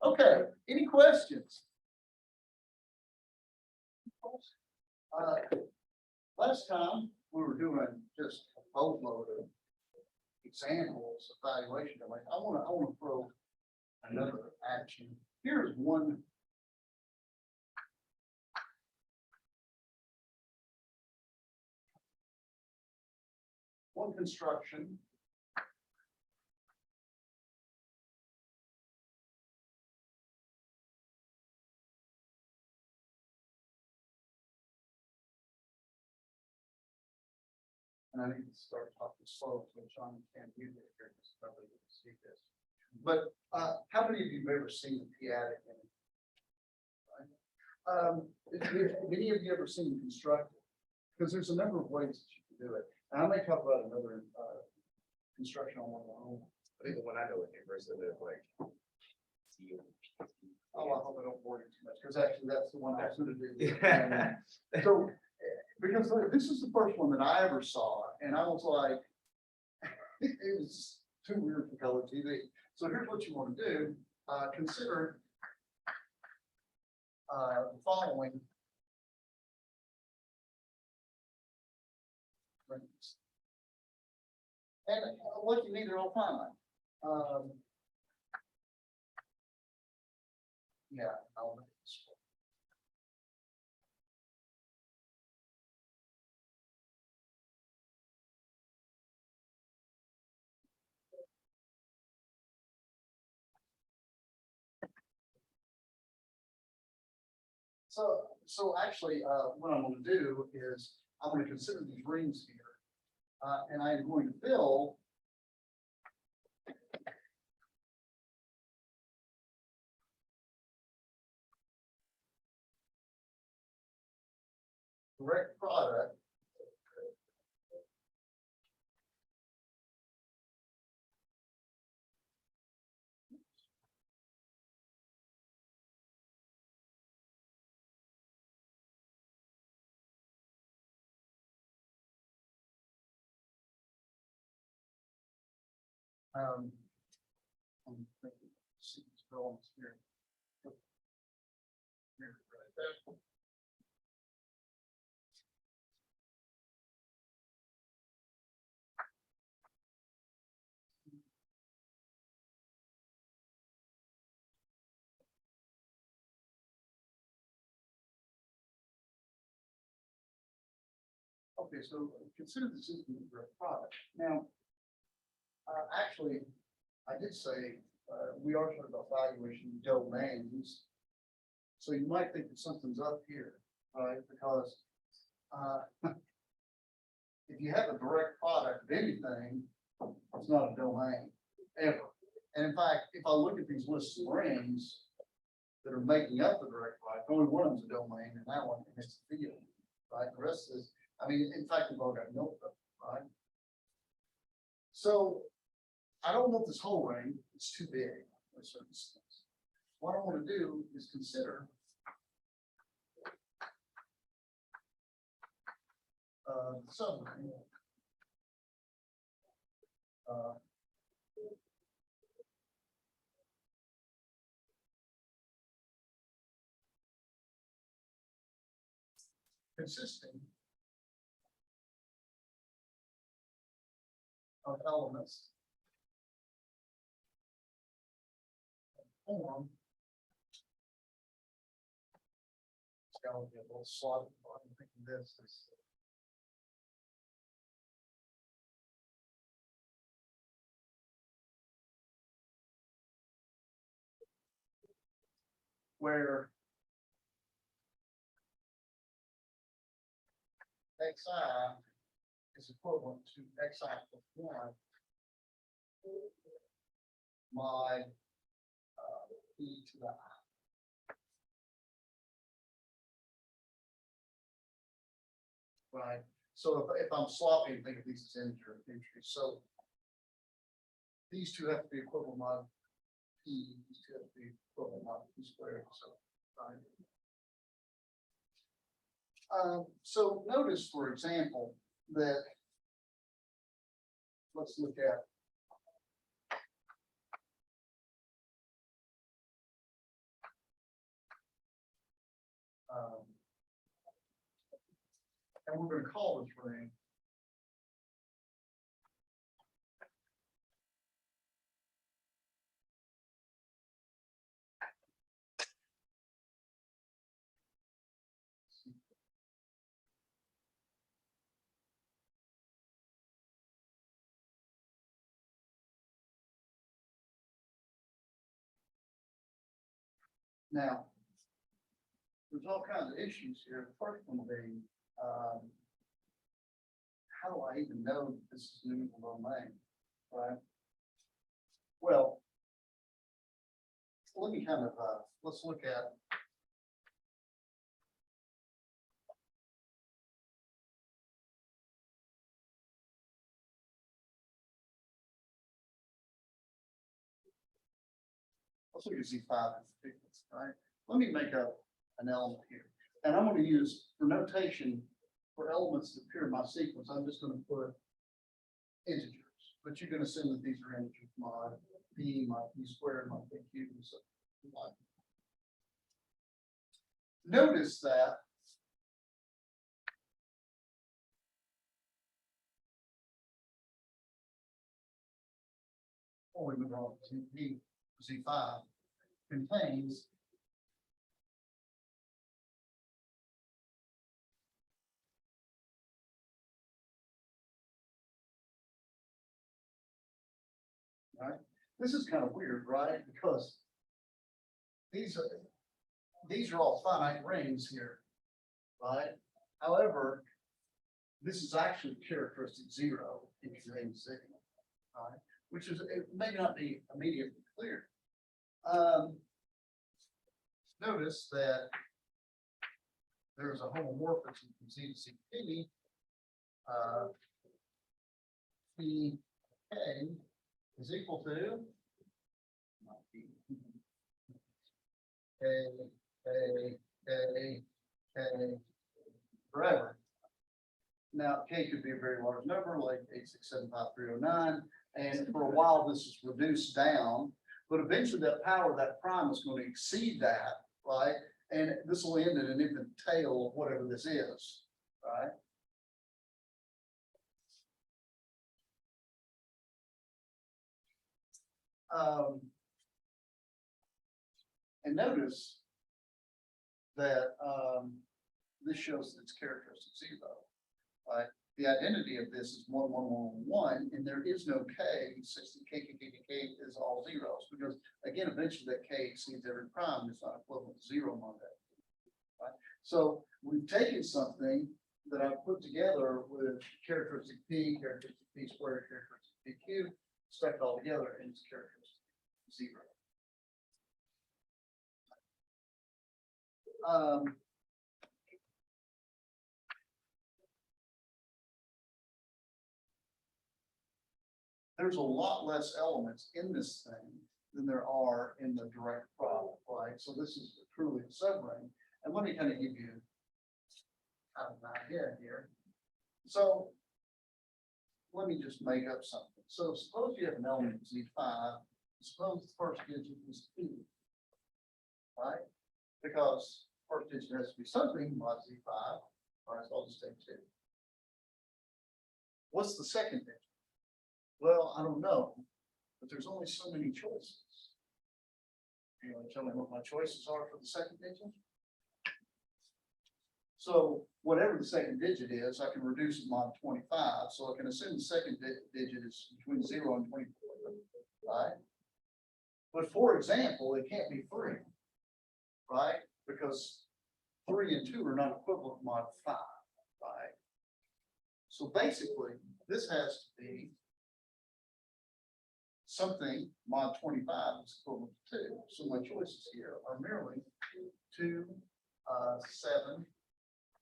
Okay, any questions? Last time we were doing just a boatload of examples of valuation. I want to throw another action. Here's one. One construction. And I need to start talking slow, so Sean can't use it here, because nobody can see this. But how many of you have ever seen the p-adic? Have any of you ever seen constructed? Because there's a number of ways that you can do it. And I may talk about another construction on one of my own. I think the one I know in university is like. Oh, I hope I don't bore you too much, because actually that's the one I was going to do. So, because this is the first one that I ever saw, and I was like, it was too weird for color TV. So here's what you want to do. Consider the following. And what you need are all fine. Yeah, I'll make this. So actually, what I'm going to do is I'm going to consider these rings here, and I'm going to fill direct product I'm thinking, see, it's almost here. Here, right there. Okay, so consider the system a direct product. Now, actually, I did say we are talking about valuation domains. So you might think that something's up here, right? Because if you have a direct product of anything, it's not a domain ever. And in fact, if I look at these lists of rings that are making up the direct product, only one of them's a domain, and that one is a field, right? The rest is, I mean, in fact, we've all got notebook, right? So I don't want this whole ring, it's too big for certain things. What I want to do is consider subring. Consisting of elements form. It's got to be a little slot. I'm thinking this is. Where xi is equivalent to xi plus 1 my e to the I. Right. So if I'm swapping, think of these as integer entries. So these two have to be equivalent mod p. These two have to be equivalent mod p squared. So fine. So notice, for example, that let's look at And we're gonna call this ring. Now, there's all kinds of issues here. The first one being, how do I even know that this is an immutable domain, right? Well, let me kind of, let's look at. Let's look at Z5 in particular, right? Let me make up an element here. And I'm going to use, for notation, for elements that appear in my sequence, I'm just going to put integers. But you can assume that these are integers, mod p, mod p squared, mod p cubed, and so on. Notice that before we move on to Z5 contains right? This is kind of weird, right? Because these are all finite rings here, right? However, this is actually characteristic 0 if you're in Z, right? Which is, it may not be immediately clear. Notice that there's a homomorphism from Z to Z P. P K is equal to K forever. Now, K could be a very large number, like 8675309, and for a while this is reduced down, but eventually that power, that prime is going to exceed that, right? And this will end in an infinite tail of whatever this is, right? And notice that this shows that it's characteristic 0, right? The identity of this is 1, 1, 1, 1, and there is no K, since the K is all zeros, because again, eventually that K exceeds every prime, it's not equivalent to 0 on that, right? So we've taken something that I've put together with characteristic P squared, characteristic P cubed, stuck it all together, and it's characteristic 0. There's a lot less elements in this thing than there are in the direct product, right? So this is truly a subring. And let me kind of give you kind of an idea here. So let me just make up something. So suppose you have an element Z5, suppose the first digit is 2, right? Because first digit has to be something mod Z5, all right, so I'll just take 2. What's the second digit? Well, I don't know, but there's only so many choices. You want to tell me what my choices are for the second digit? So whatever the second digit is, I can reduce it mod 25. So I can assume the second digit is between 0 and 24, right? But for example, it can't be 3, right? Because 3 and 2 are not equivalent to mod 5, right? So basically, this has to be something mod 25 is equivalent to 2. So my choices here are merely 2, 7,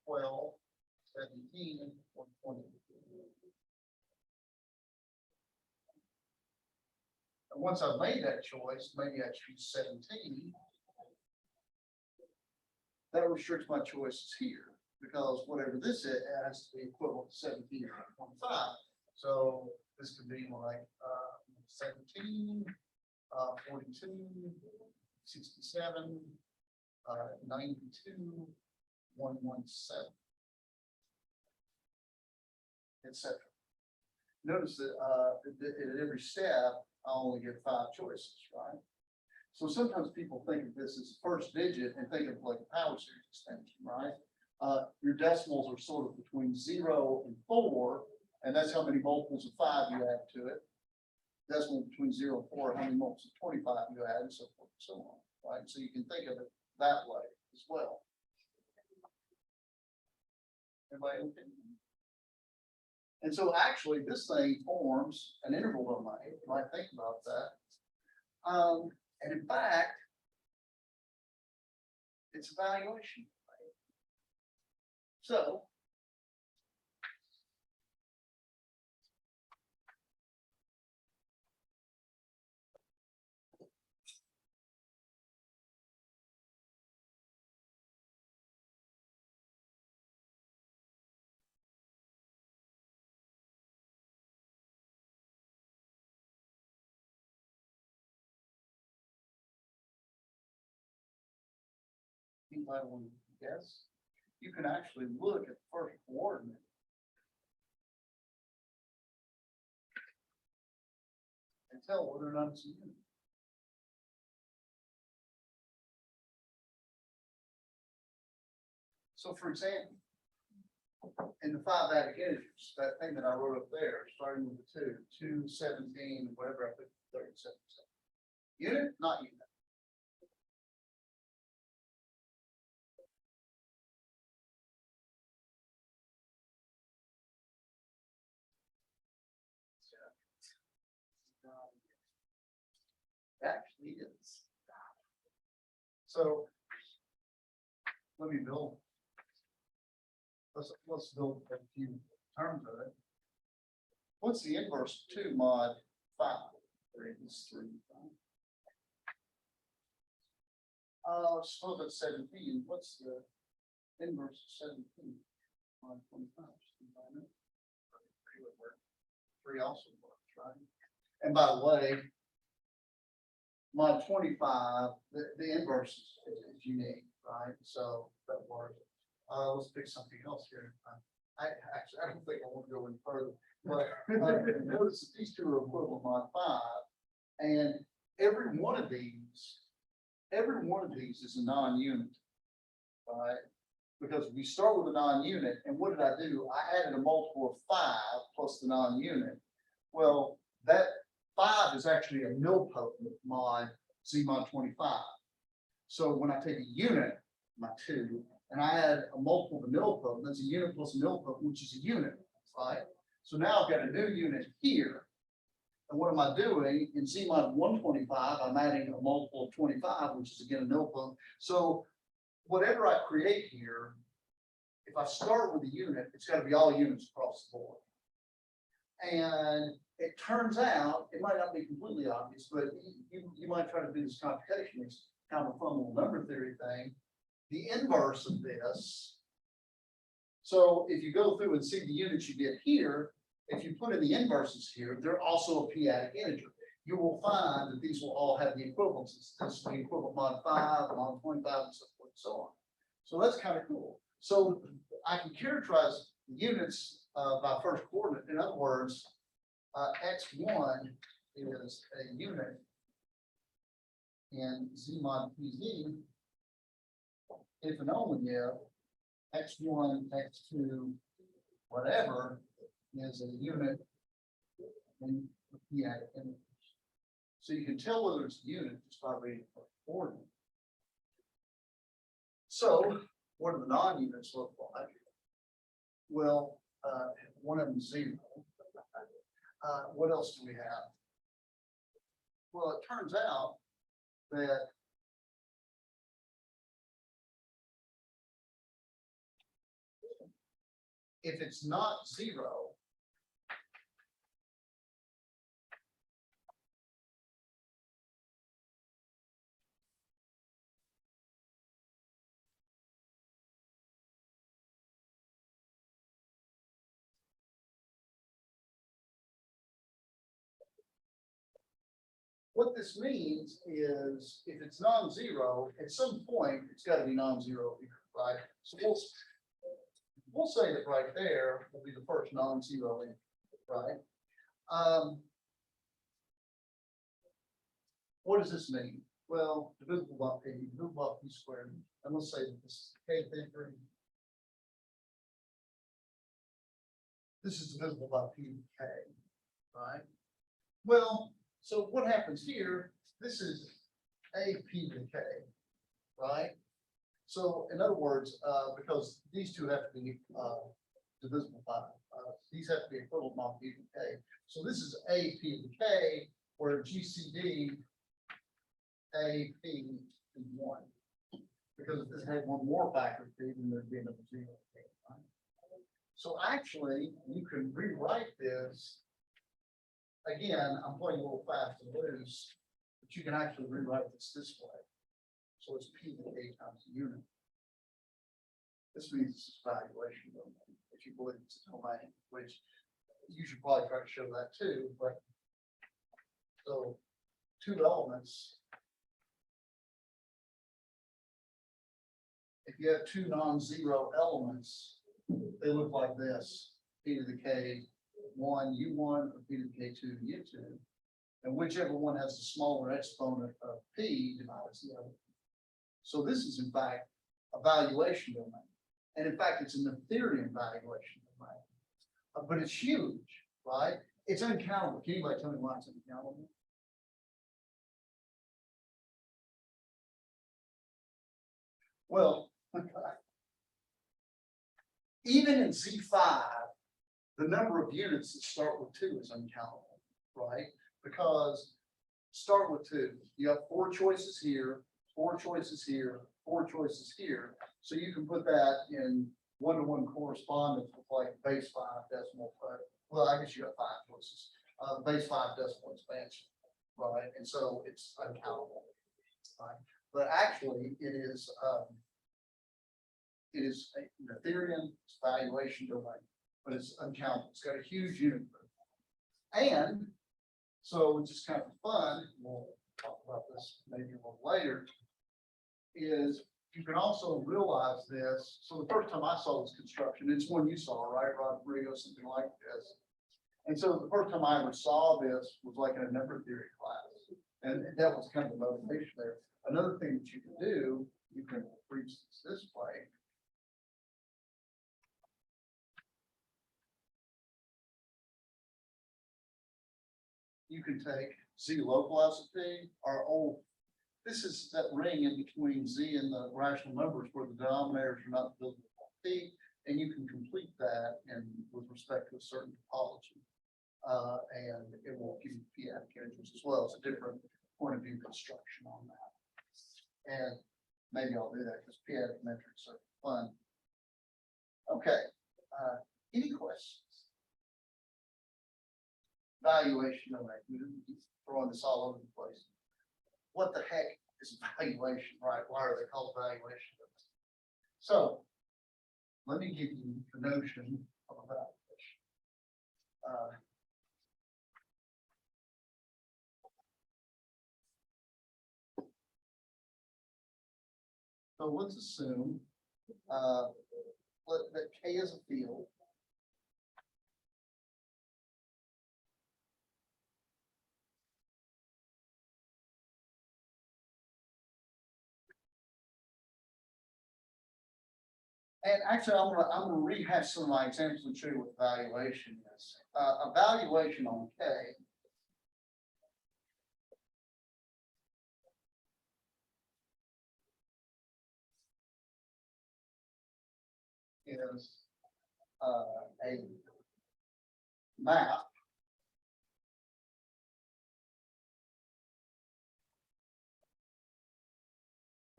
12, 17, or 20. And once I've made that choice, maybe I choose 17. That restricts my choices here, because whatever this is, it has to be equivalent to 17 or 25. So this could be like 17, 42, 67, 92, 117. etc. Notice that, at every step, I only get 5 choices, right? So sometimes people think of this as first digit and think of like a power series extension, right? Your decimals are sort of between 0 and 4, and that's how many multiples of 5 you add to it. Decimal between 0 and 4, how many multiples of 25 you add, and so forth and so on, right? So you can think of it that way as well. Everybody okay? And so actually, this thing forms an interval domain. You might think about that. And in fact, it's a valuation. So anybody want to guess? You can actually look at the first coordinate and tell whether or not it's a unit. So for example, in the 5 adic integers, that thing that I wrote up there, starting with the 2, 17, whatever I put 37. Unit, not unit. It actually is. So let me build. Let's build a few terms of it. What's the inverse of 2 mod 5? 3 is 3. Let's look at 17. What's the inverse of 17? Mod 25. 3 would work. 3 also works, right? And by the way, mod 25, the inverse is unique, right? So that works. Let's pick something else here. I don't think I want to go any further, but notice that these 2 are equivalent mod 5, and every one of these is a non-unit, right? Because we start with a non-unit, and what did I do? I added a multiple of 5 plus the non-unit. Well, that 5 is actually a nilpotent mod Z mod 25. So when I take a unit, my 2, and I add a multiple of a nilpotent, that's a unit plus a nilpotent, which is a unit, right? So now I've got a new unit here. And what am I doing? In Z mod 125, I'm adding a multiple of 25, which is again a nilpotent. So whatever I create here, if I start with a unit, it's got to be all units across the board. And it turns out, it might not be completely obvious, but you might try to do this computation. It's kind of a fun little number theory thing. The inverse of this. So if you go through and see the units you get here, if you put in the inverses here, they're also a p-adic integer. You will find that these will all have the equivalences. This will be equivalent mod 5, mod 25, and so forth and so on. So that's kind of cool. So I can characterize the units by first coordinate. In other words, x1 is a unit in Z mod PZ if and only if x1, x2, whatever is a unit in the p-adic integers. So you can tell whether it's a unit just by reading the coordinate. So what do the non-units look like? Well, one of them is 0. What else do we have? Well, it turns out that if it's not 0, what this means is if it's non-zero, at some point it's got to be non-zero here, right? So we'll say that right there will be the first non-zero in, right? What does this mean? Well, divisible by p, divisible by p squared, and let's say that this is k theory. This is divisible by p to k, right? Well, so what happens here? This is a p to k, right? So in other words, because these two have to be divisible by, these have to be equivalent by p to k. So this is a p to k, where GCD a p is 1. Because if this had one more factor, then there'd be another 0. Right? So actually, you can rewrite this. Again, I'm playing a little fast and loose, but you can actually rewrite this way. So it's p to k times the unit. This means this is valuation domain, if you believe it's a domain, which you should probably try to show that too, but so 2 elements. If you have 2 non-zero elements, they look like this: p to the k 1 u1 or p to the k 2 u2, and whichever one has the smaller exponent of p divides the other. So this is in fact a valuation domain, and in fact it's an Ethereum valuation domain, but it's huge, right? It's uncountable. Can anybody tell me why it's uncountable? Well, even in Z5, the number of units that start with 2 is uncountable, right? Because start with 2, you have 4 choices here, 4 choices here, 4 choices here. So you can put that in one-to-one correspondence with like base 5 decimal. Well, I guess you have 5 choices. Base 5 decimal expansion, right? And so it's uncountable, right? But actually, it is an Ethereum valuation domain, but it's uncountable. It's got a huge unit group. And so just kind of fun, we'll talk about this maybe a little later, is you can also realize this. So the first time I saw this construction, it's one you saw, right, Rodrigo, something like this. And so the first time I ever saw this was like in a number theory class. And that was kind of the motivation there. Another thing that you can do, you can reach this way. You can take Z localized to P, or this is that ring in between Z and the rational numbers where the denominators are not divisible by P, and you can complete that with respect to a certain topology. And it will give you p-adic integers as well. It's a different point of view construction on that. And maybe I'll do that because p-adic metrics are fun. Okay. Any questions? Valuation domain. Throwing this all over the place. What the heck is valuation, right? Why are they called valuation domain? So let me give you the notion of a valuation. So let's assume that K is a field. And actually, I'm gonna rehash some of my examples and show you what valuation is. A valuation on K is a map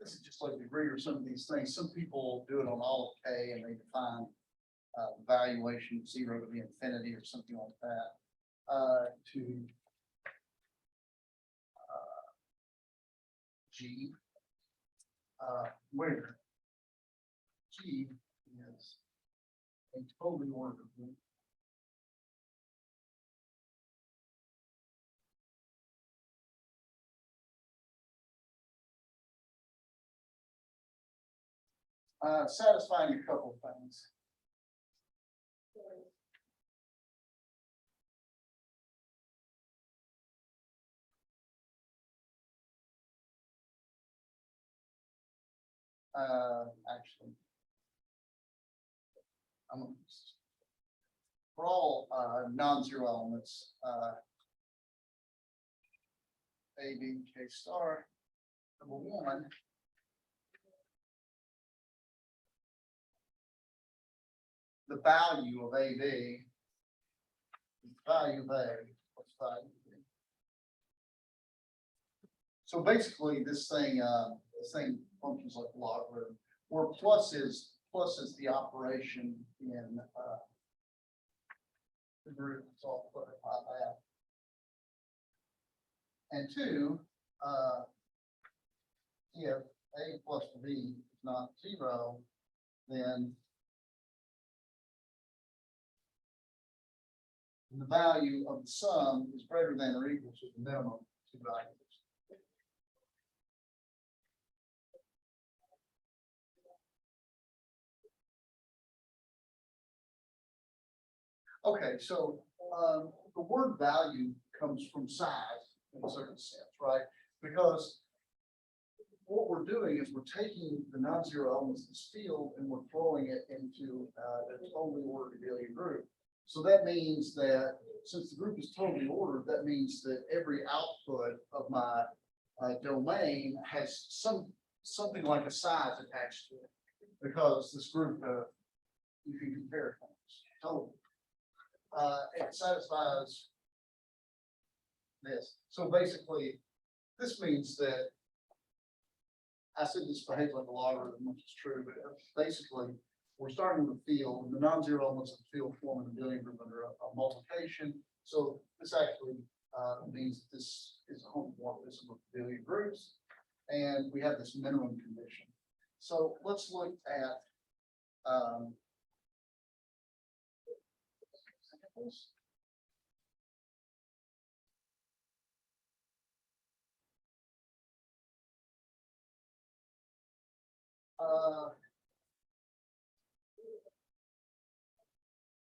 this is just like degree or some of these things. Some people do it on all of K and they define the valuation of 0 to be infinity or something like that. To G, where G is a totally ordered group. Satisfying a couple of things. Actually. For all, non-zero elements, A, B, K star, number one. The value of AB, is the value of A, what's the value of B? So basically, this thing functions like a logarithm, where plus is the operation in, the group, so I'll clarify that. And two, if A plus B is not zero, then the value of the sum is greater than or equal to the minimum two values. Okay, so the word value comes from size in a certain sense, right? Because what we're doing is we're taking the non-zero elements of this field and we're throwing it into a totally ordered abelian group. So that means that since the group is totally ordered, that means that every output of my domain has something like a size attached to it, because this group, you can compare things totally. It satisfies this. So basically, this means that I said this behaves like a logarithm, which is true, but basically we're starting with a field, and the non-zero elements of the field form an abelian group under a multiplication. So this actually means that this is a homomorphism of abelian groups, and we have this minimum condition. So let's look at examples.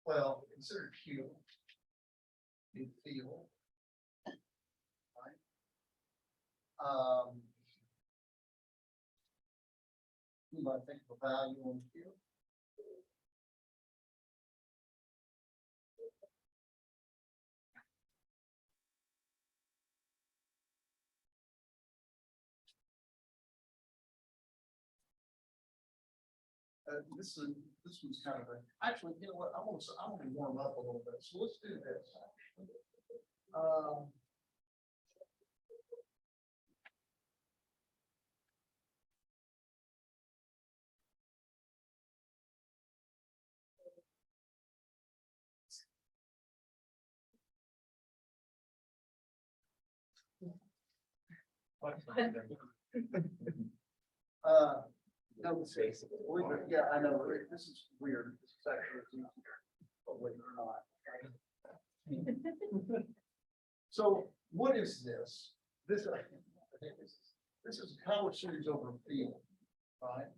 Well, consider Q in field. Right. You might think of a value on Q. This one's kind of actually, you know what, I want to warm up a little bit, so let's do this. No, yeah, I know, this is weird, this is actually easier, but believe it or not. So what is this? This is a power series over a field, right?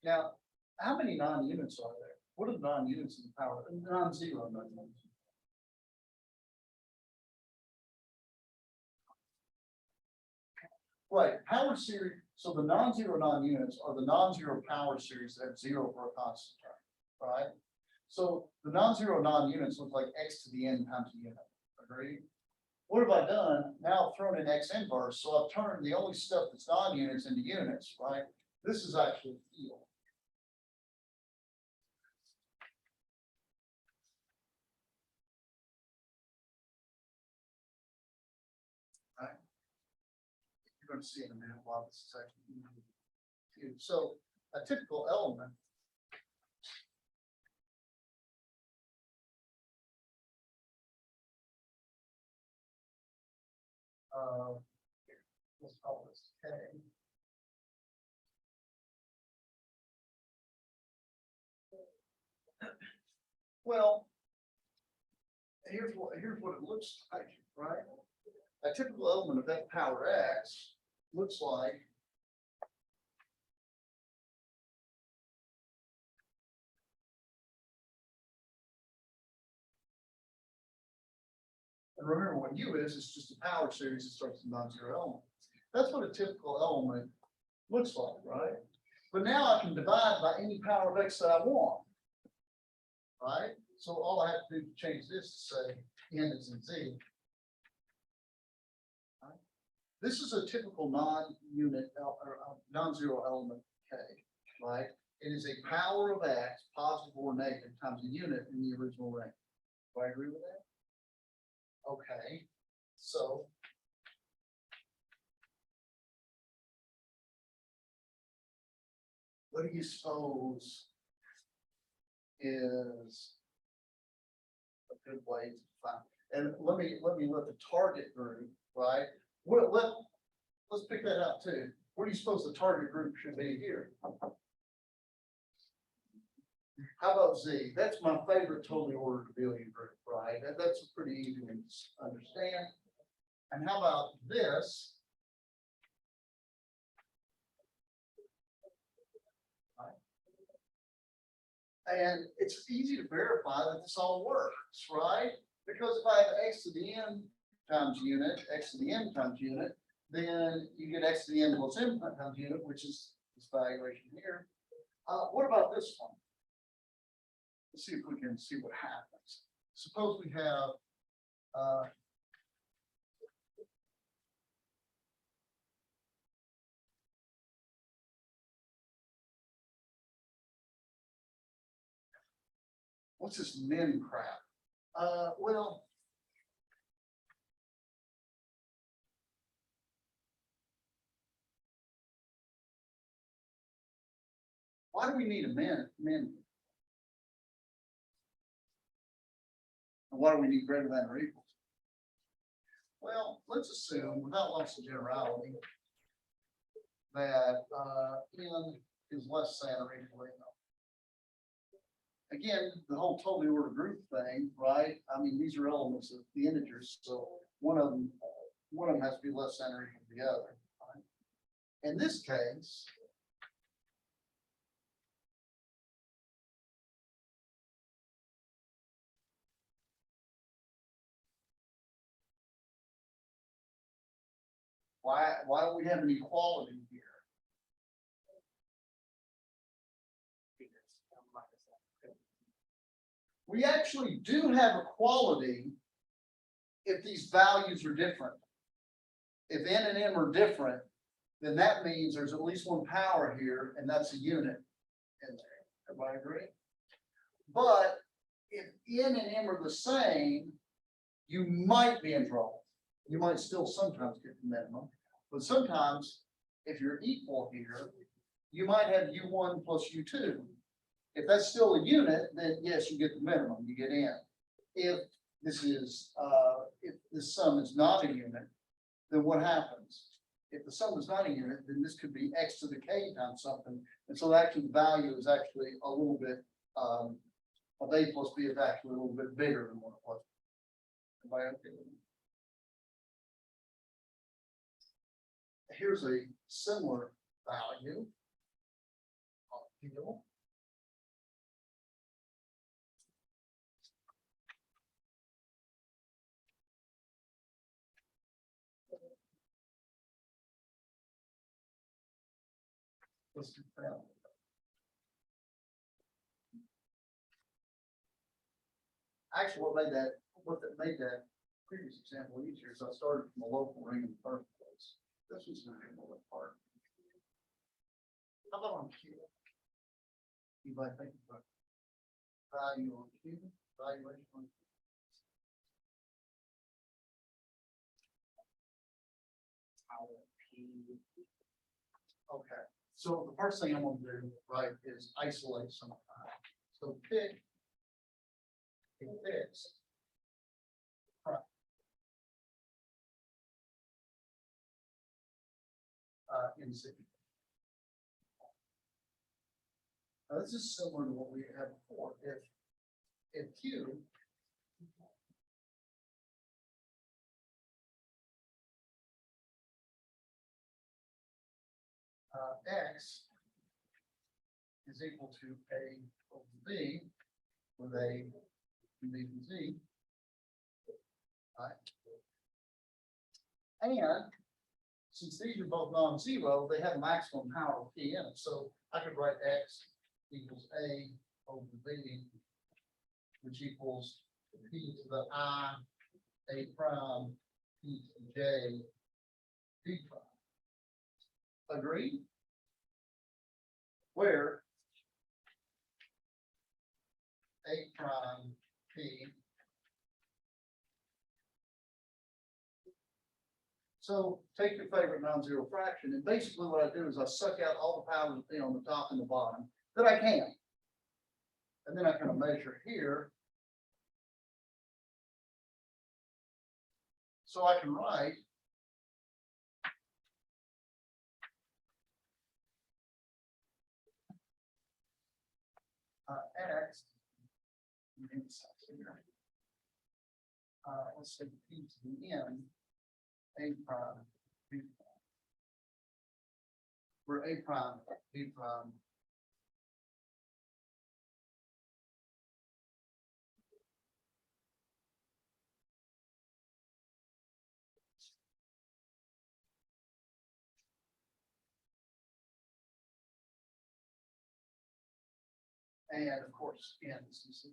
Now, how many non-units are there? What are the non-units in the power? Non-zero non-units. Right, power series, so the non-zero non-units are the non-zero power series that have zero for a constant term, right? So the non-zero non-units look like x to the n times a unit, agree? What have I done? Now I've thrown in x inverse, so I've turned the only stuff that's non-units into units, right? This is actually field. Right? You're going to see in a minute why this is actually huge. So a typical element let's call this K. Well, here's what it looks like, right? A typical element of that power X looks like and remember what U is, it's just a power series that starts with non-zero element. That's what a typical element looks like, right? But now I can divide by any power of X that I want. Right? So all I have to do to change this to say N is in Z. Right? This is a typical non-unit or non-zero element K, right? It is a power of X, positive or negative, times a unit in the original ring. Do I agree with that? Okay, so. What do you suppose is a good way to find? And let me let the target group, right? Let's pick that out too. Where do you suppose the target group should be here? How about Z? That's my favorite totally ordered abelian group, right? That's a pretty easy one to understand. And how about this? And it's easy to verify that this all works, right? Because if I have X to the N times unit, X to the N times unit, then you get X to the N plus M times unit, which is this valuation here. What about this one? Let's see if we can see what happens. Suppose we have what's this min crap? Well, why do we need a min? And why do we need greater than or equal to? Well, let's assume, without loss of generality, that N is less than or equal to N. Again, the whole totally ordered group thing, right? I mean, these are elements of the integers, so one of them has to be less than or equal to the other. Right? In this case, why don't we have an equality here? We actually do have equality if these values are different. If N and M are different, then that means there's at least one power here, and that's a unit in there. Everybody agree? But if N and M are the same, you might be in trouble. You might still sometimes get the minimum, but sometimes if you're equal here, you might have U1 plus U2. If that's still a unit, then yes, you get the minimum, you get N. If this is, if this sum is not a unit, then what happens? If the sum is not a unit, then this could be X to the K times something. And so actually the value is actually a little bit, of A plus B is actually a little bit bigger than what it was. Everybody okay with me? Here's a similar value. Let's do that. Actually, what made that previous example easier is I started from a local ring in the first place. This was going to be a little part. How about on Q? Anybody think about value on Q? Valuation on Q? Okay, so the first thing I'm going to do, right, is isolate some time. So pick a fixed in Z. Now, this is similar to what we had before. If Q X is equal to A over B, with A and B and Z, right? And since these are both non-zero, they have a maximum power of P in it, so I could write X equals A over B, which equals P to the I, A prime, P to the J, B prime. Agreed? Where A prime P. So take your favorite non-zero fraction, and basically what I do is I suck out all the powers that be on the top and the bottom that I can. And then I kind of measure here. So I can write X. Let's say P to the N, A prime, B prime. Where A prime, B prime. And of course, N is C.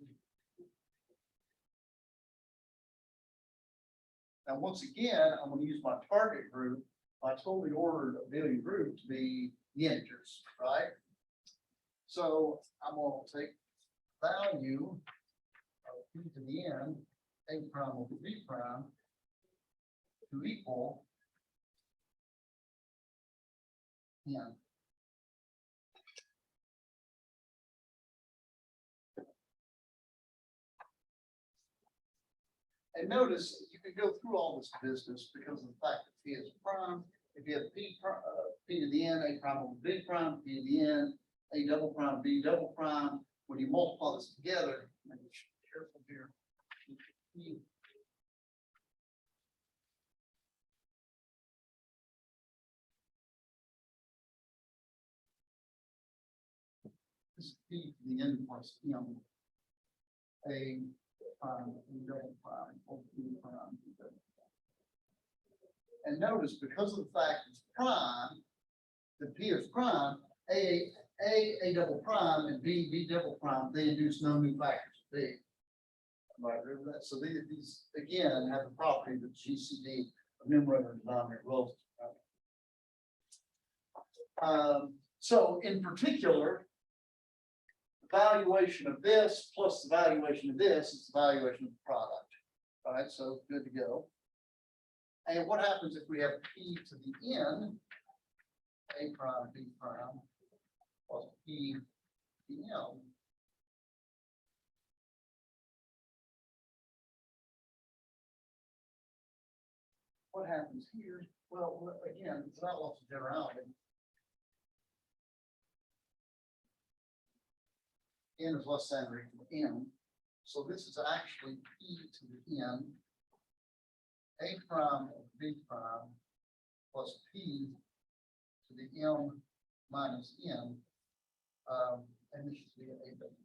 Now, once again, I'm going to use my target group, my totally ordered abelian group to be the integers, right? So I'm going to take value of P to the N, A prime over B prime, to equal N. And notice you can go through all this business because of the fact that P is prime. If you have P to the N, A prime over B prime, P to the N, A double prime, B double prime, when you multiply this together, and be careful here. This is P to the N plus M. A prime, B double prime, over B prime, B double prime. And notice, because of the fact it's prime, the P is prime, A double prime, and B double prime, they induce no new factors of B. Right, remember that? So these again have the property that GCD of numerator and denominator relative. So in particular, the valuation of this plus the valuation of this is the valuation of the product. All right, so good to go. And what happens if we have P to the N, A prime, B prime, plus P to the M? What happens here? Well, again, it's not lots of generality. N is less than or equal to M. So this is actually P to the N, A prime of B prime, plus P to the M minus N. And this should be an A double.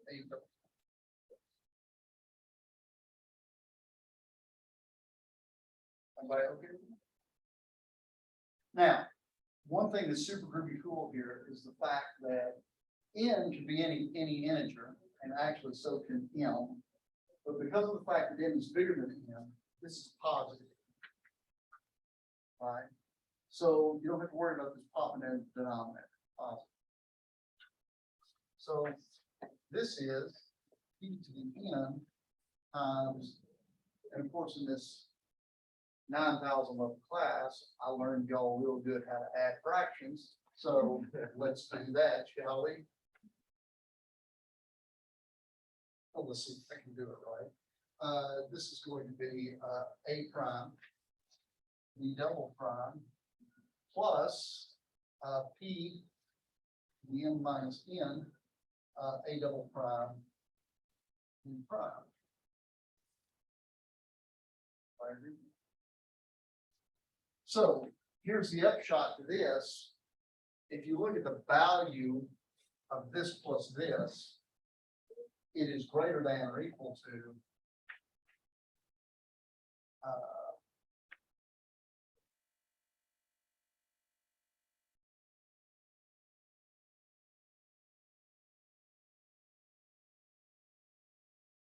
A double. Everybody okay? Now, one thing that's super groovy cool here is the fact that N can be any integer, and actually so can M. But because of the fact that N is bigger than M, this is positive. Right? So you don't have to worry about this popping in the denominator. Positive. So this is P to the N times, and of course in this 9,000 level class, I learned y'all real good how to add fractions. So let's do that, shall we? Oh, let's see if I can do it right. This is going to be A prime, B double prime, plus P, the N minus N, A double prime, B prime. Right. So here's the upshot to this. If you look at the value of this plus this, it is greater than or equal to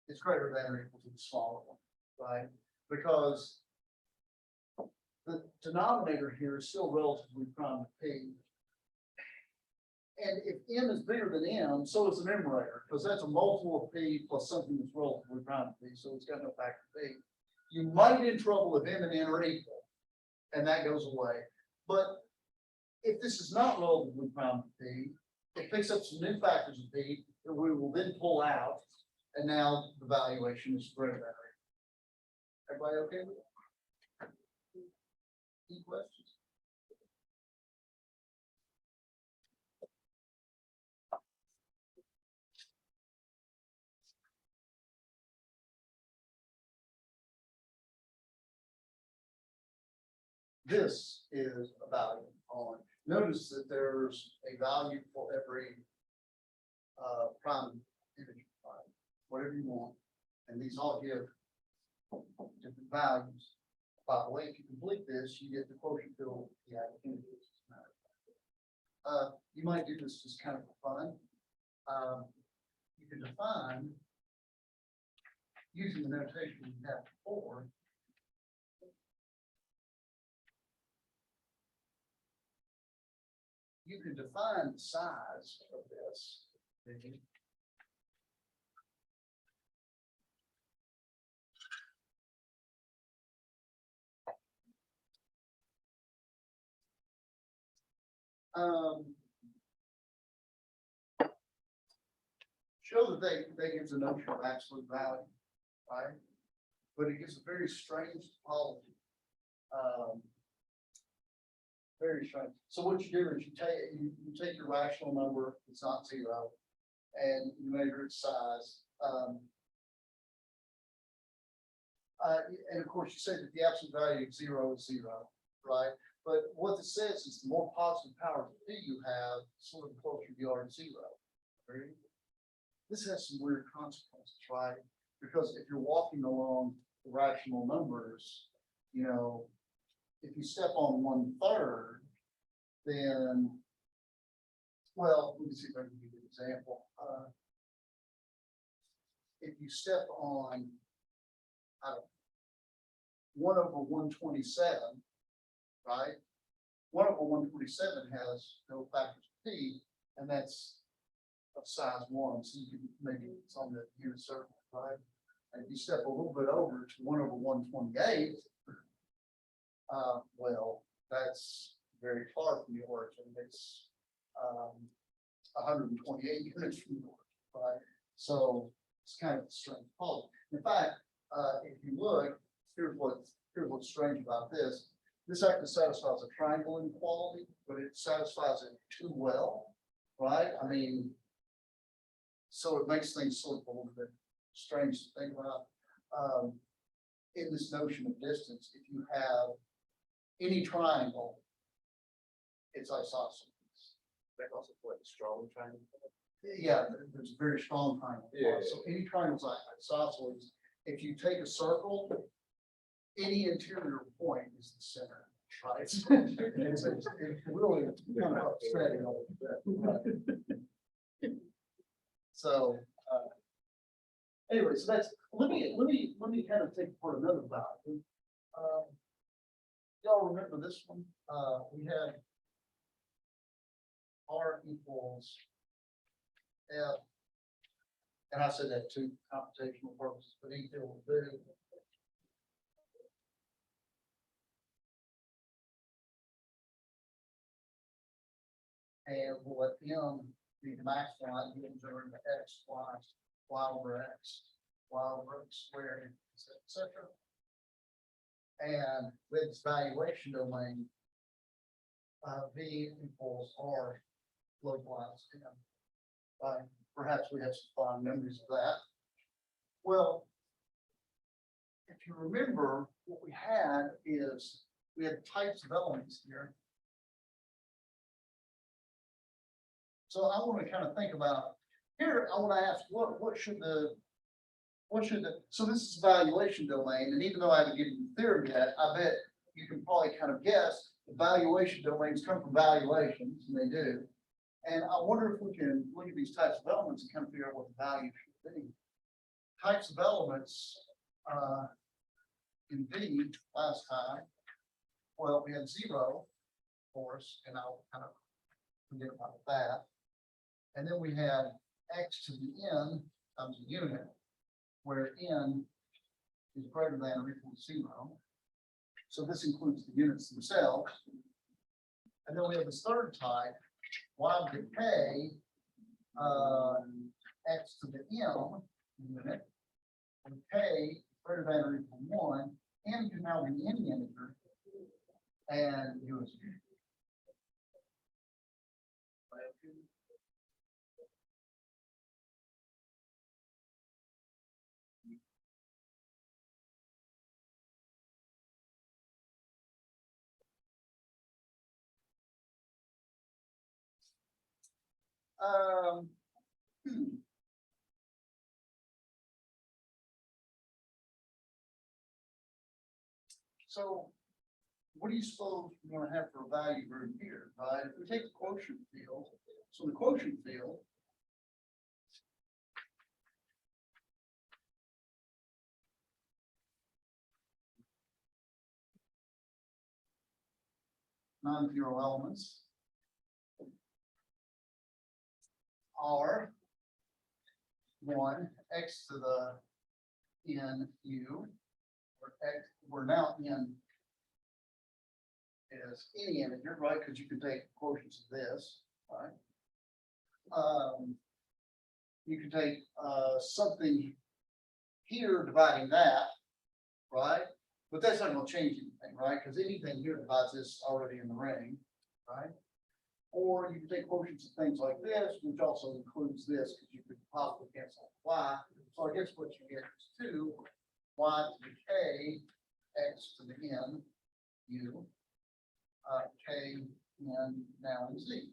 is greater than or equal to the smaller one, right? Because the denominator here is still relatively prime to P. And if M is bigger than M, so is the numerator, because that's a multiple of P plus something that's relatively prime to P, so it's got no factor P. You might get in trouble if M and N are equal, and that goes away. But if this is not relatively prime to P, it picks up some new factors of P that we will then pull out, and now the valuation is greater than or equal. Everybody okay with it? Any questions? This is a value on, notice that there's a value for every prime image, whatever you want, and these all give different values. By the way, if you complete this, you get the quotient field, the images. You might do this just kind of for fun. You can define using the notation we had before. You can define the size of this. Show that they gives a notion of absolute value, right? But it gives a very strange topology. Very strange. So what you do is you take your rational number, it's not zero, and you measure its size. And of course, you say that the absolute value of zero is zero, right? But what this says is the more positive powers of P you have, sort of the closer you are to zero. Right? This has some weird consequences, right? Because if you're walking along the rational numbers, you know, if you step on 1/3, then, well, let me see if I can give you an example. If you step on, I don't know, 1/127, right? 1/127 has no factors of P, and that's of size 1, so you can maybe it's on the unit circle, right? And if you step a little bit over to 1/128, well, that's very far from the origin. It's 128 units from the origin, right? So it's kind of a strange policy. In fact, if you look, here's what's strange about this. This actually satisfies a triangle inequality, but it satisfies it too well, right? I mean, so it makes things sort of a little bit strange to think about. In this notion of distance, if you have any triangle, it's isosceles. That also for a strong triangle. Yeah, there's a very strong triangle. Yeah. So any triangle's isosceles. If you take a circle, any interior point is the center, right? It's really kind of upsetting a little bit. So, anyway, so that's, let me kind of take apart another value. Y'all remember this one? We had R equals F, and I said that to computational purposes, but equal will do. And we'll let M be the max line, given during the X, Y over X squared, et cetera. And with this valuation domain, V equals R localized M. Perhaps we have some fond memories of that. Well, if you remember, what we had is we had types of elements here. So I want to kind of think about here. I want to ask what should the so this is valuation domain, and even though I haven't given you the theorem yet, I bet you can probably kind of guess the valuation domains come from valuations, and they do. And I wonder if we can look at these types of elements and kind of figure out what the value should be. types of elements, in B last time, well, we had 0, of course, and I'll kind of forget about that. And then we had x to the n times a unit, where n is greater than or equal to 0. So this includes the units themselves. And then we have this third type, y to the k, x to the m unit, and k greater than or equal to 1, n can now be any integer, and u is u. Hmm. So what do you suppose we're going to have for a value group here, right? If we take the quotient field, so the quotient field non-zero elements are 1, x to the n u, or x, where now n is any integer, right? Because you can take quotients of this, right? You can take something here dividing that, right? But that's not going to change anything, right? Because anything here divides this already in the ring, right? Or you can take quotients of things like this, which also includes this, because you could possibly cancel y. So I guess what you get is 2 y to the k x to the n u k n now in z.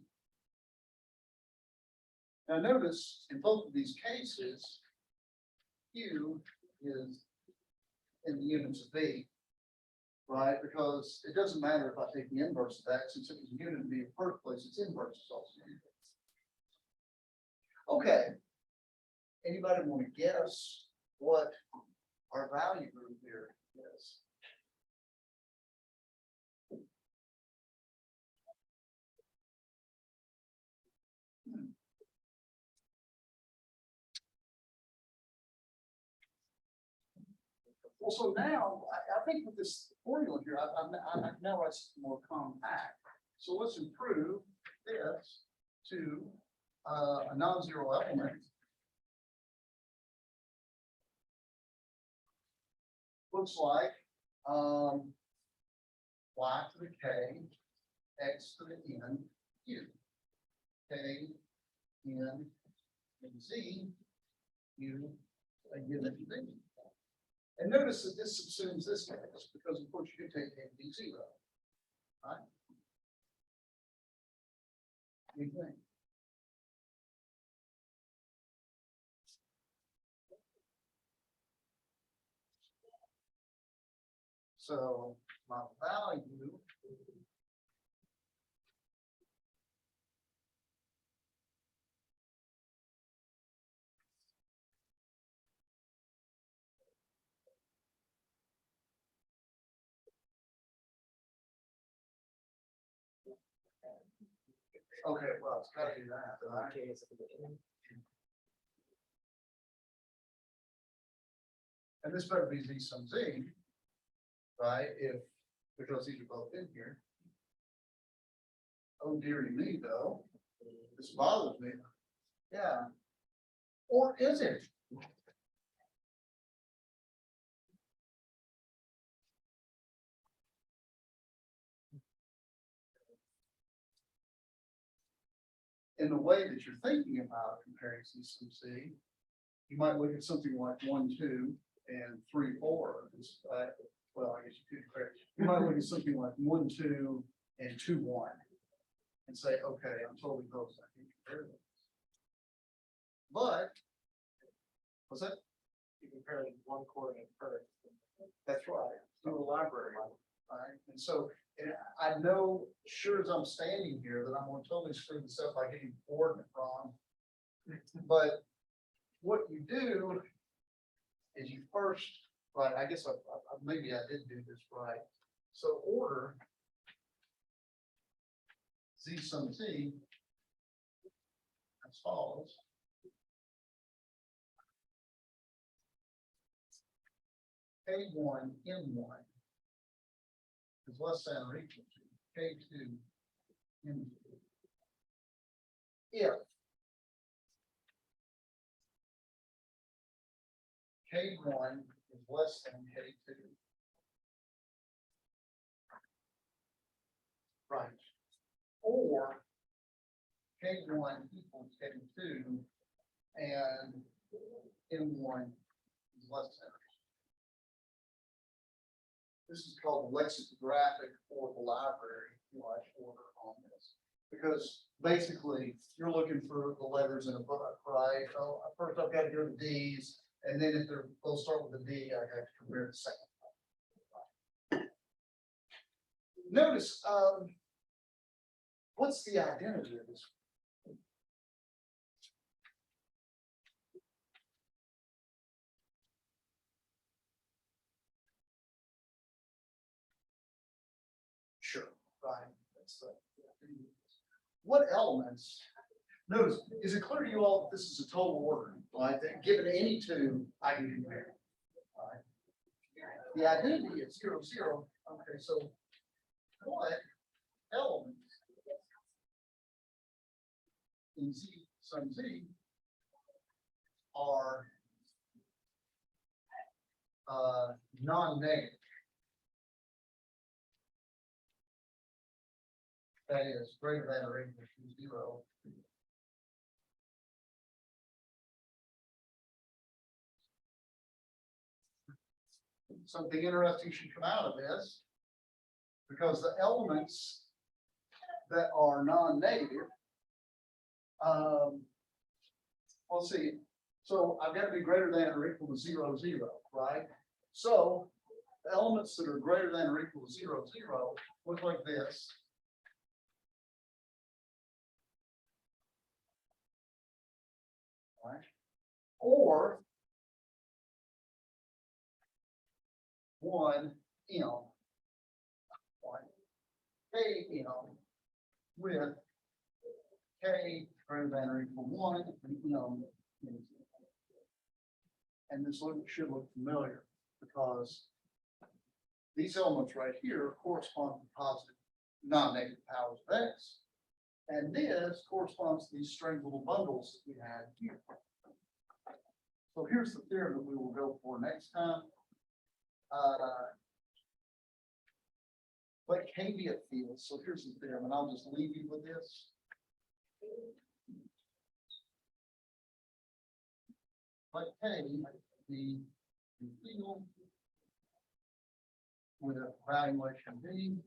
Now notice in both of these cases, q is in the units of b, right? Because it doesn't matter if I take the inverse of that, since it was a unit of b in the first place, its inverse is also an inverse. Okay. Anybody want to guess what our value group here is? Well, so now I think with this formula here, I now it's more compact. So let's improve this to a non-zero element. Looks like y to the k, x to the n, u, k, n, and z, u, a unit of z. And notice that this subsumes this case, because of course you can take a b 0. Right? What do you think? So my value okay, well, it's gotta do that, right? And this better be z sum z, right? If, because these are both in here. Oh dearie me, though. This bothers me. Yeah. Or is it? In the way that you're thinking about comparing C sum C, you might look at something like 1, 2, and 3, 4. Well, I guess you could compare. You might look at something like 1, 2, and 2, 1, and say, okay, I'm totally close. I can compare them. But what's that? You compare one coordinate per. That's right. Through a library. Right, and so, and I know, sure as I'm standing here, that I'm going to totally screw this up by getting the coordinate wrong. But what you do is you first, right, I guess maybe I did do this right. So order Z sum Z as follows. K1 M1 is less than or equal to K2 M2. If K1 is less than K2. Right. Or K1 equals K2 and M1 is less than. This is called the lexicographic or the library order on this. Because basically you're looking for the letters in a book, right? So first I've got to go to D's, and then if they're both start with a D, I have to compare the second. Notice, what's the identity of this? Sure, right. That's the. What elements? Notice, is it clear to you all that this is a total order, right? That given any two, I can compare. Right? The identity is 0, 0. Okay, so what elements in Z sum Z are non-negative? That is greater than or equal to 0. Something interesting should come out of this, because the elements that are non-negative, let's see. So I've got to be greater than or equal to 0, 0, right? So the elements that are greater than or equal to 0, 0 look like this. Right? Or 1 M, 1 K M with K greater than or equal to 1 and M. And this should look familiar, because these elements right here correspond to positive non-negative powers of X. And this corresponds to these strange little bundles that we had here. So here's the theorem that we will go for next time. Let K be a field. So here's the theorem, and I'll just leave you with this. Let K be the field with a valuation B.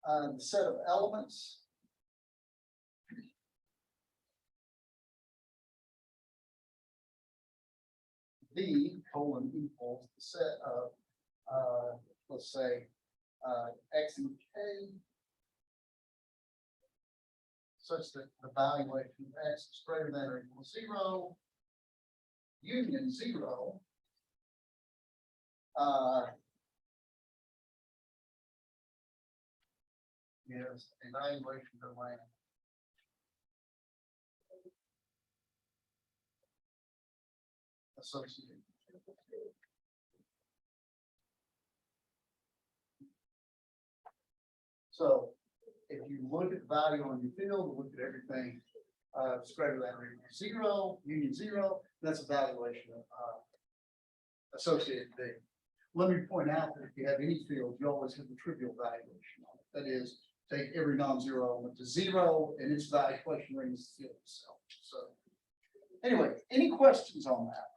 The set of elements B colon equals the set of let's say X and K, such that the valuation of X is greater than or equal to 0, union 0 is a valuation domain associated. So if you look at the value on your field, look at everything, it's greater than or equal to 0, union 0, that's a valuation of associated B. Let me point out that if you have any field, you always have the trivial valuation on it. That is, take every non-zero element to 0, and its valuation ring is the field itself. So anyway, any questions on that?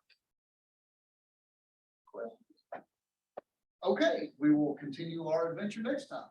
Questions? Okay, we will continue our adventure next time.